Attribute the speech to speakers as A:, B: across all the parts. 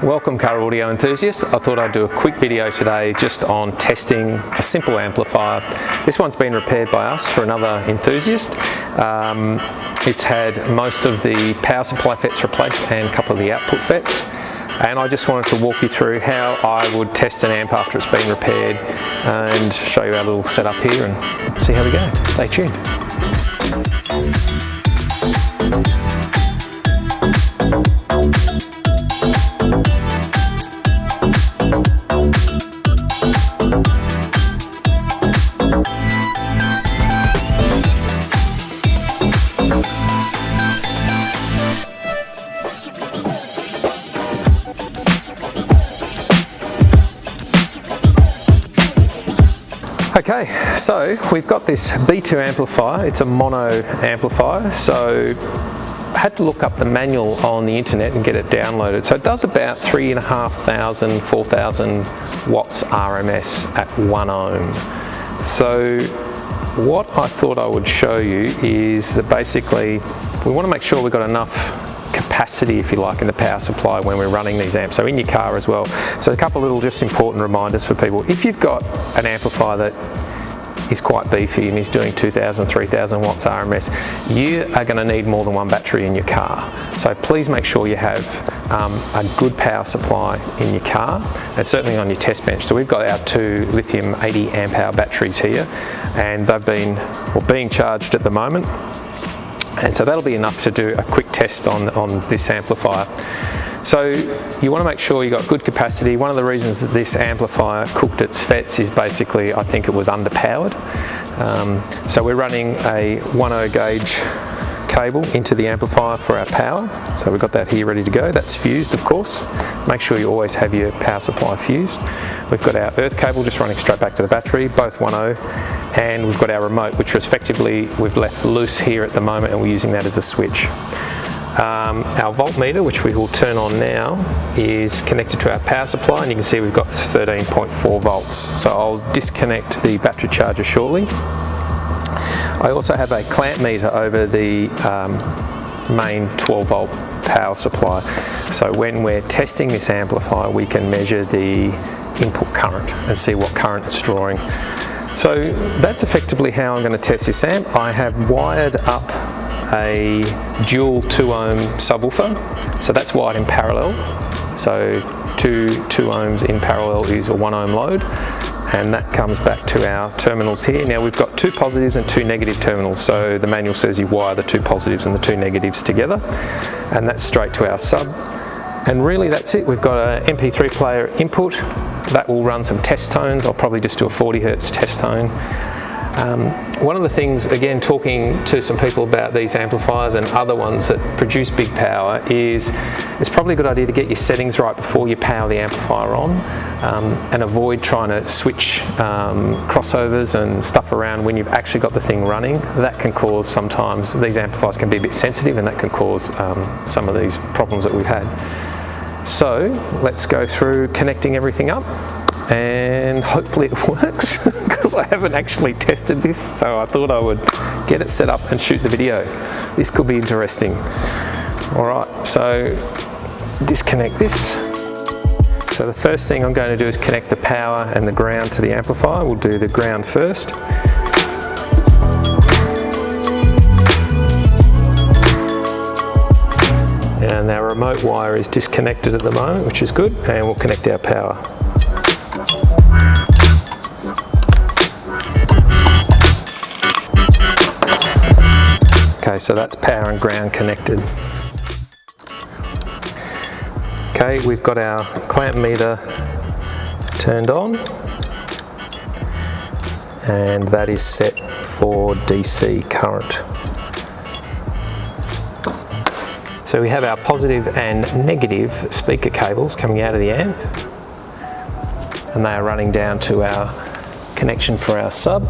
A: Welcome car audio enthusiasts. I thought I'd do a quick video today just on testing a simple amplifier. This one's been repaired by us for another enthusiast. It's had most of the power supply FETs replaced and a couple of the output FETs. And I just wanted to walk you through how I would test an amp after it's been repaired and show you our little setup here and see how we go. Stay tuned. Okay, so we've got this B2 amplifier. It's a mono amplifier, so I had to look up the manual on the internet and get it downloaded. So it does about 3,500, 4,000 watts RMS at 1 ohm. So what I thought I would show you is that basically we want to make sure we've got enough capacity, if you like, in the power supply when we're running these amps, so in your car as well. So a couple of little just important reminders for people. If you've got an amplifier that is quite beefy and is doing 2,000, 3,000 watts RMS, you are going to need more than one battery in your car. So please make sure you have a good power supply in your car and certainly on your test bench. So we've got our two lithium 80 amp hour batteries here, and they've been being charged at the moment. And so that'll be enough to do a quick test on this amplifier. So you want to make sure you've got good capacity. One of the reasons that this amplifier cooked its FETs is basically, I think it was underpowered. So we're running a 1.0 gauge cable into the amplifier for our power. So we've got that here ready to go. That's fused, of course. Make sure you always have your power supply fused. We've got our earth cable just running straight back to the battery, both 1.0. And we've got our remote, which is effectively we've left loose here at the moment, and we're using that as a switch. Our voltmeter, which we will turn on now, is connected to our power supply, and you can see we've got 13.4 volts. So I'll disconnect the battery charger shortly. I also have a clamp meter over the main 12 volt power supply. So when we're testing this amplifier, we can measure the input current and see what current it's drawing. So that's effectively how I'm going to test this amp. I have wired up a dual 2 ohm subwoofer, so that's wired in parallel. So two ohms in parallel is a 1 ohm load, and that comes back to our terminals here. Now we've got 2 positives and 2 negative terminals, so the manual says you wire the 2 positives and the 2 negatives together, and that's straight to our sub. And really that's it. We've got an MP3 player input that will run some test tones. I'll probably just do a 40 hertz test tone. One of the things, again, talking to some people about these amplifiers and other ones that produce big power, is it's probably a good idea to get your settings right before you power the amplifier on, and avoid trying to switch crossovers and stuff around when you've actually got the thing running. That can cause, sometimes these amplifiers can be a bit sensitive, and that can cause some of these problems that we've had. So let's go through connecting everything up, and hopefully it works because I haven't actually tested this, so I thought I would get it set up and shoot the video. This could be interesting. Alright, so disconnect this. So the first thing I'm going to do is connect the power and the ground to the amplifier. We'll do the ground first. And our remote wire is disconnected at the moment, which is good, and we'll connect our power. Okay, so that's power and ground connected. Okay, we've got our clamp meter turned on, and that is set for DC current. So we have our positive and negative speaker cables coming out of the amp, and they are running down to our connection for our sub.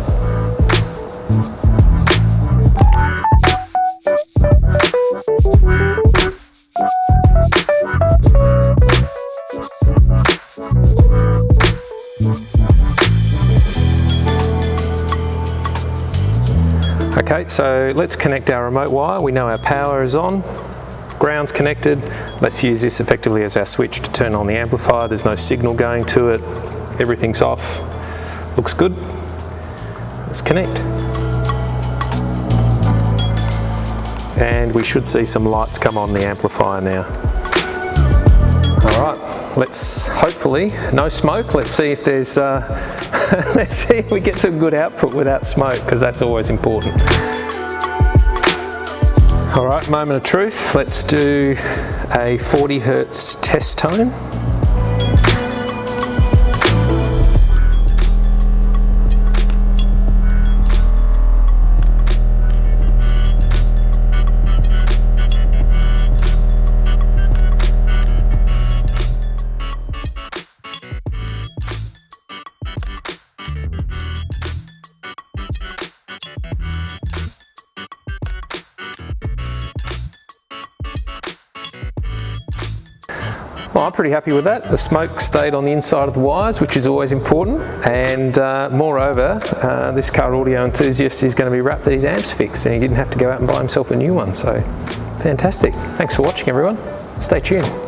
A: Okay, so let's connect our remote wire. We know our power is on. ground's connected. Let's use this effectively as our switch to turn on the amplifier. There's no signal going to it. Everything's off. Looks good. Let's connect. And we should see some lights come on the amplifier now. All right, let's hopefully, no smoke. Let's see if there's, let's see if we get some good output without smoke, because that's always important. All right, moment of truth. Let's do a 40 Hertz test tone. Well, I'm pretty happy with that. The smoke stayed on the inside of the wires, which is always important. And moreover, this car audio enthusiast is going to be wrapped that his amp's fixed, and he didn't have to go out and buy himself a new one. So fantastic. Thanks for watching, everyone. Stay tuned.